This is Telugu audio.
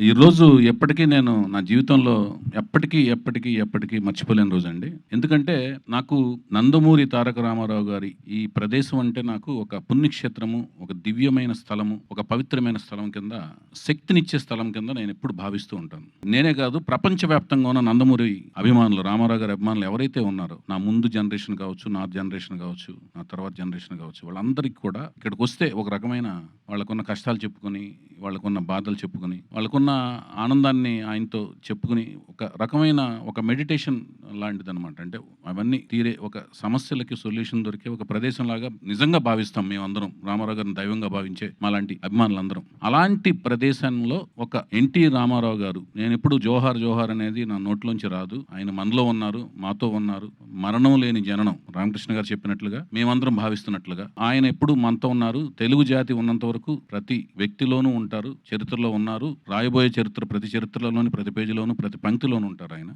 ఈరోజు ఎప్పటికీ నేను నా జీవితంలో ఎప్పటికీ మర్చిపోలేని రోజండి. ఎందుకంటే నాకు నందమూరి తారక రామారావు గారి ఈ ప్రదేశం అంటే నాకు ఒక పుణ్యక్షేత్రము, ఒక దివ్యమైన స్థలము, ఒక పవిత్రమైన స్థలం కింద, శక్తినిచ్చే స్థలం కింద నేనెప్పుడు భావిస్తూ ఉంటాను. నేనే కాదు, ప్రపంచవ్యాప్తంగా ఉన్న నందమూరి అభిమానులు, రామారావు గారి అభిమానులు ఎవరైతే ఉన్నారో, నా ముందు జనరేషన్ కావచ్చు, నా జనరేషన్ కావచ్చు, నా తర్వాత జనరేషన్ కావచ్చు, వాళ్ళందరికీ కూడా ఇక్కడికొస్తే ఒక రకమైన వాళ్ళకున్న కష్టాలు చెప్పుకొని, వాళ్ళకున్న బాధలు చెప్పుకొని, వాళ్ళకున్న ఆనందాన్ని ఆయనతో చెప్పుకుని, ఒక రకమైన ఒక మెడిటేషన్ లాంటిదనమాట. అంటే అవన్నీ తీరే ఒక సమస్యలకి సొల్యూషన్ దొరికే ఒక ప్రదేశంలాగా నిజంగా భావిస్తాం మేమందరం. రామారావు గారిని దైవంగా భావించే మాలాంటి అభిమానులందరం. అలాంటి ప్రదేశంలో ఒక ఎన్టీ రామారావు గారు, నేనెప్పుడు జోహార్ జోహార్ అనేది నా నోట్లోంచి రాదు. ఆయన మనలో ఉన్నారు, మాతో ఉన్నారు. మరణం లేని జననం, రామకృష్ణ గారు చెప్పినట్లుగా, మేమందరం భావిస్తున్నట్లుగా ఆయన ఎప్పుడు మనతో ఉన్నారు. తెలుగు జాతి ఉన్నంత వరకు ప్రతి వ్యక్తిలోనూ ఉంటారు, చరిత్రలో ఉన్నారు. రాయబోయే చరిత్ర ప్రతి చరిత్రలోని ప్రతి పేజీలోనూ ప్రతి పంక్తిలోనూ ఉంటారు ఆయన.